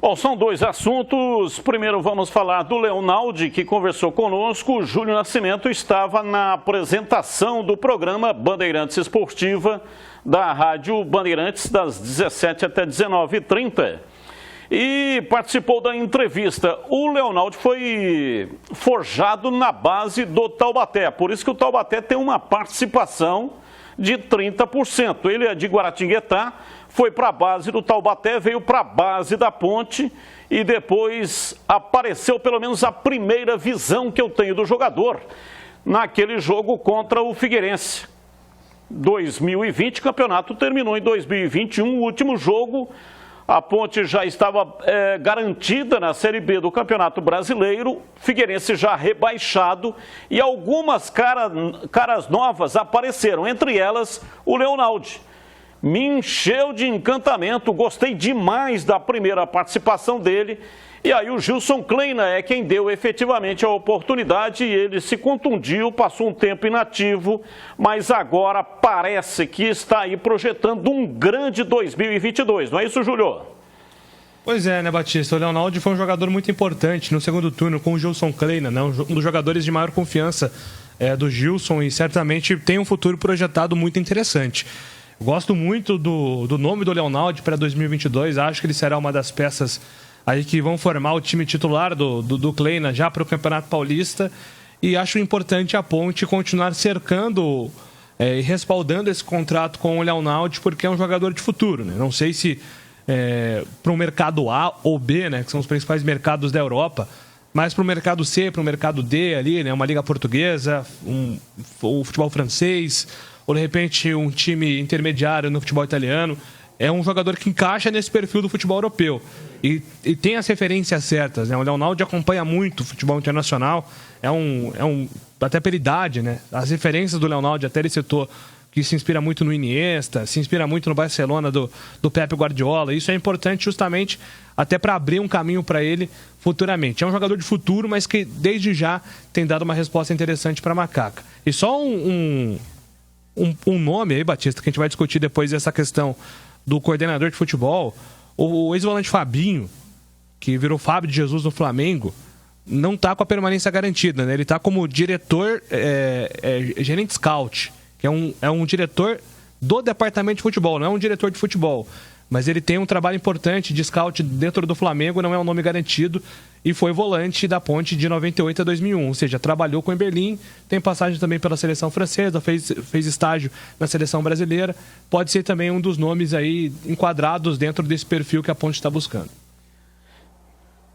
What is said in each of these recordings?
Bom, são dois assuntos. Primeiro vamos falar do Leonaldi, que conversou conosco. O Júlio Nascimento estava na apresentação do programa Bandeirantes Esportiva, da Rádio Bandeirantes, das 17 até 19h30. E participou da entrevista. O Leonaldi foi forjado na base do Taubaté, por isso que o Taubaté tem uma participação de 30%. Ele é de Guaratinguetá, foi para a base do Taubaté, veio para a base da Ponte e depois apareceu pelo menos a primeira visão que eu tenho do jogador naquele jogo contra o Figueirense. 2020, o campeonato terminou em 2021, o último jogo. A Ponte já estava garantida na Série B do Campeonato Brasileiro, Figueirense já rebaixado e algumas caras novas apareceram, entre elas o Leonaldi. Me encheu de encantamento, gostei demais da primeira participação dele. E aí o Gilson Kleina é quem deu efetivamente a oportunidade e ele se contundiu, passou um tempo inativo, mas agora parece que está aí projetando um grande 2022, não é isso, Júlio? Pois é, né, Batista? O Leonaldi foi um jogador muito importante no segundo turno com o Gilson Kleina, né? Um dos jogadores de maior confiança do Gilson e certamente tem um futuro projetado muito interessante. Gosto muito do nome do Leonaldi para 2022, acho que ele será uma das peças aí que vão formar o time titular do Kleina já para o Campeonato Paulista e acho importante a Ponte continuar cercando e respaldando esse contrato com o Leonaldi porque é um jogador de futuro, né? Não sei se para o mercado A ou B, né, que são os principais mercados da Europa, mas para o mercado C, para o mercado D ali, né, uma liga portuguesa, o futebol francês ou de repente um time intermediário no futebol italiano. É um jogador que encaixa nesse perfil do futebol europeu e tem as referências certas, né? O Leonaldi acompanha muito o futebol internacional, até pela idade, né? As referências do Leonaldi, até ele citou que se inspira muito no Iniesta, se inspira muito no Barcelona do Pep Guardiola. Isso é importante justamente até para abrir um caminho para ele futuramente. É um jogador de futuro, mas que desde já tem dado uma resposta interessante para a Macaca. E só um nome aí, Batista, que a gente vai discutir depois dessa questão do coordenador de futebol, o ex-volante Fabinho, que virou Fábio de Jesus no Flamengo, não está com a permanência garantida, né? Ele está como diretor, gerente scout, que é um diretor do departamento de futebol, não é um diretor de futebol. Mas ele tem um trabalho importante de scout dentro do Flamengo, não é um nome garantido, e foi volante da Ponte de 98 a 2001, ou seja, trabalhou com o Berlim, tem passagem também pela seleção francesa, fez estágio na seleção brasileira, pode ser também um dos nomes aí enquadrados dentro desse perfil que a Ponte está buscando.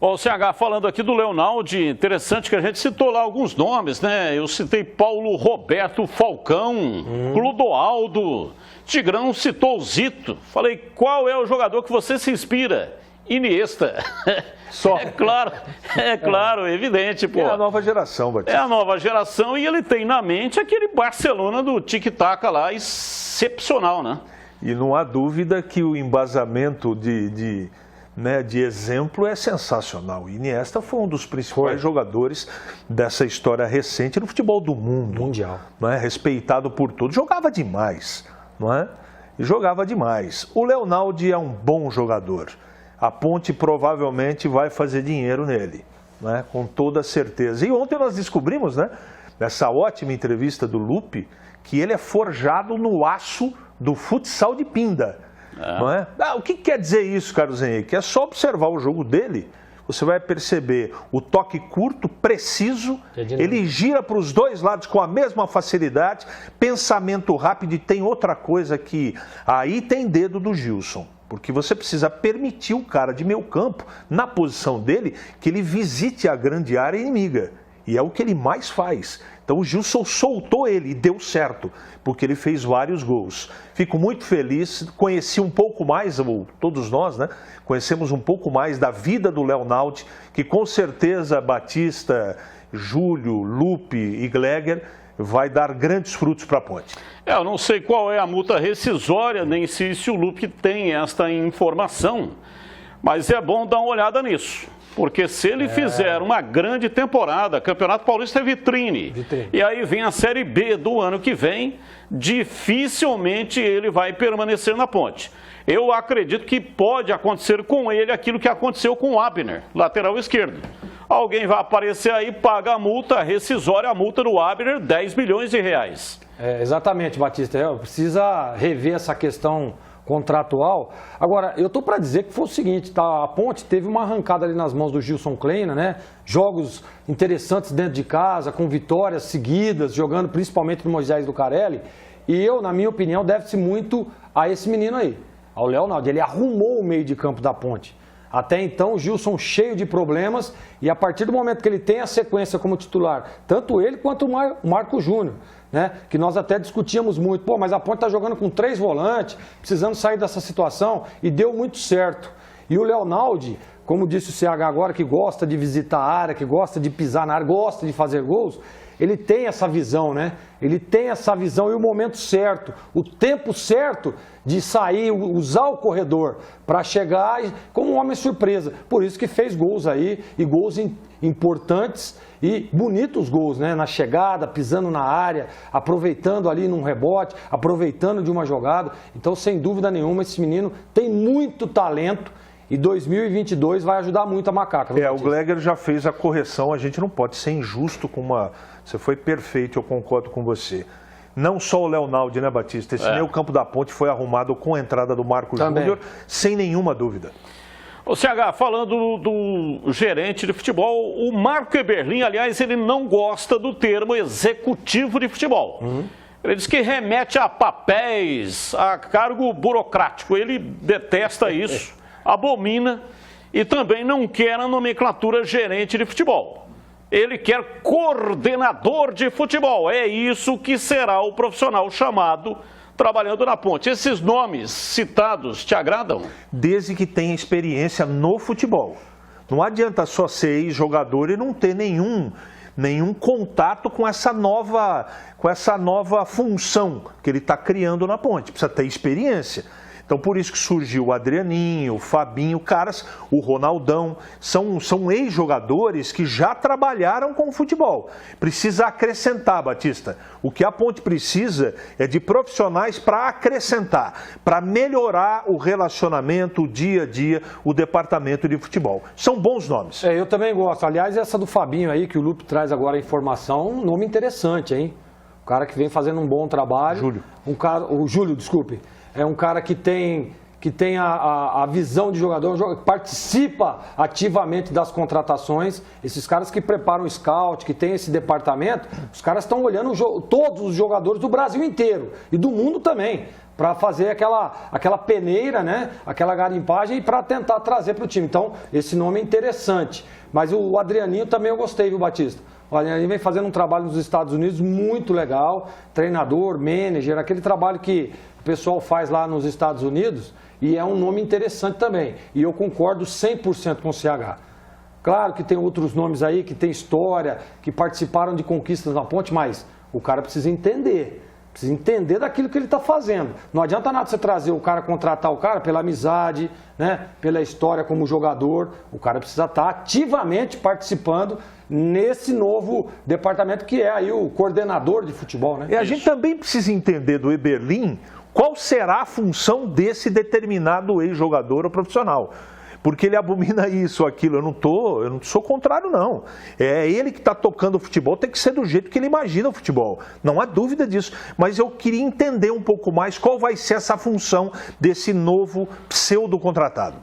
Bom, CH, falando aqui do Leonaldi, interessante que a gente citou lá alguns nomes, né? Eu citei Paulo Roberto Falcão, Clodoaldo, Tigrão citou o Zito. Falei, qual é o jogador que você se inspira? Iniesta. Só. É claro, evidente, pô. É a nova geração, Batista. É a nova geração e ele tem na mente aquele Barcelona do tic-tac lá, excepcional, né? E não há dúvida que o embasamento de exemplo é sensacional. Iniesta foi um dos principais jogadores dessa história recente no futebol do mundo. Mundial. Não é? Respeitado por todos. Jogava demais, não é? E jogava demais. O Leonaldi é um bom jogador. A Ponte provavelmente vai fazer dinheiro nele, né? Com toda certeza. E ontem nós descobrimos, né, nessa ótima entrevista do Lupe, que ele é forjado no aço do futsal de Pinda. Não é? O que quer dizer isso, Carlos Henrique? É só observar o jogo dele, você vai perceber o toque curto, preciso, ele gira para os dois lados com a mesma facilidade, pensamento rápido e tem outra coisa que aí tem dedo do Gilson. Porque você precisa permitir o cara de meio campo, na posição dele, que ele visite a grande área inimiga. E é o que ele mais faz. Então o Gilson soltou ele e deu certo, porque ele fez vários gols. Fico muito feliz, conheci um pouco mais, ou todos nós, né? Conhecemos um pouco mais da vida do Leonaldi, que com certeza Batista, Júlio, Lupe e Gleger vai dar grandes frutos para a Ponte. Eu não sei qual é a multa rescisória, nem se o Lupe tem esta informação, mas é bom dar uma olhada nisso. Porque se ele fizer uma grande temporada, Campeonato Paulista é vitrine. E aí vem a Série B do ano que vem, dificilmente ele vai permanecer na Ponte. Eu acredito que pode acontecer com ele aquilo que aconteceu com o Abner, lateral esquerdo. Alguém vai aparecer aí, paga a multa rescisória, a multa do Abner, 10 milhões de reais. Exatamente, Batista. Precisa rever essa questão contratual. Agora, eu estou para dizer que foi o seguinte, tá? A Ponte teve uma arrancada ali nas mãos do Gilson Kleina, né? Jogos interessantes dentro de casa, com vitórias seguidas, jogando principalmente no Moisés Lucarelli. E eu, na minha opinião, deve-se muito a esse menino aí, ao Leonaldo. Ele arrumou o meio de campo da Ponte. Até então, o Gilson cheio de problemas, e a partir do momento que ele tem a sequência como titular, tanto ele quanto o Marco Júnior, né? Que nós até discutíamos muito, pô, mas a Ponte está jogando com 3 volantes, precisando sair dessa situação, e deu muito certo. E o Leonaldo, como disse o CH agora, que gosta de visitar a área, que gosta de pisar na área, gosta de fazer gols, ele tem essa visão, né? Ele tem essa visão e o momento certo, o tempo certo de sair, usar o corredor para chegar como um homem surpresa. Por isso que fez gols aí, e gols importantes e bonitos gols, né? Na chegada, pisando na área, aproveitando ali num rebote, aproveitando de uma jogada. Então, sem dúvida nenhuma, esse menino tem muito talento. E 2022 vai ajudar muito a Macaca. O Gleger já fez a correção, a gente não pode ser injusto com uma... Você foi perfeito, eu concordo com você. Não só o Leonaldo, né, Batista? Esse meio campo da Ponte foi arrumado com a entrada do Marco Júnior, sem nenhuma dúvida. Ô CH, falando do gerente de futebol, o Marco Eberlin, aliás, ele não gosta do termo executivo de futebol. Ele diz que remete a papéis, a cargo burocrático. Ele detesta isso. Abomina e também não quer a nomenclatura gerente de futebol. Ele quer coordenador de futebol. É isso que será o profissional chamado trabalhando na Ponte. Esses nomes citados te agradam? Desde que tenha experiência no futebol. Não adianta só ser ex-jogador e não ter nenhum contato com essa nova função que ele está criando na Ponte. Precisa ter experiência. Então, por isso que surgiu o Adrianinho, o Fabinho, caras, o Ronaldão, são ex-jogadores que já trabalharam com o futebol. Precisa acrescentar, Batista. O que a Ponte precisa é de profissionais para acrescentar, para melhorar o relacionamento, o dia a dia, o departamento de futebol. São bons nomes. Eu também gosto. Aliás, essa do Fabinho aí, que o Lupe traz agora a informação, um nome interessante, hein? O cara que vem fazendo um bom trabalho. Júlio. O Júlio, desculpe. É um cara que tem a visão de jogador, participa ativamente das contratações. Esses caras que preparam o scout, que tem esse departamento, os caras estão olhando todos os jogadores do Brasil inteiro e do mundo também, para fazer aquela peneira, né? Aquela garimpagem e para tentar trazer para o time. Então, esse nome é interessante. Mas o Adrianinho também eu gostei, viu, Batista? O Adrianinho vem fazendo um trabalho nos Estados Unidos muito legal, treinador, manager, aquele trabalho que o pessoal faz lá nos Estados Unidos, e é um nome interessante também. E eu concordo 100% com o CH. Claro que tem outros nomes aí que tem história, que participaram de conquistas na Ponte, mas o cara precisa entender daquilo que ele está fazendo. Não adianta nada você trazer o cara, contratar o cara pela amizade, né, pela história como jogador. O cara precisa estar ativamente participando nesse novo departamento que é aí o coordenador de futebol, né? E a gente também precisa entender do Eberlin qual será a função desse determinado ex-jogador ou profissional. Porque ele abomina isso, aquilo. Eu não sou contrário, não. É ele que está tocando o futebol, tem que ser do jeito que ele imagina o futebol. Não há dúvida disso. Mas eu queria entender um pouco mais qual vai ser essa função desse novo pseudo-contratado.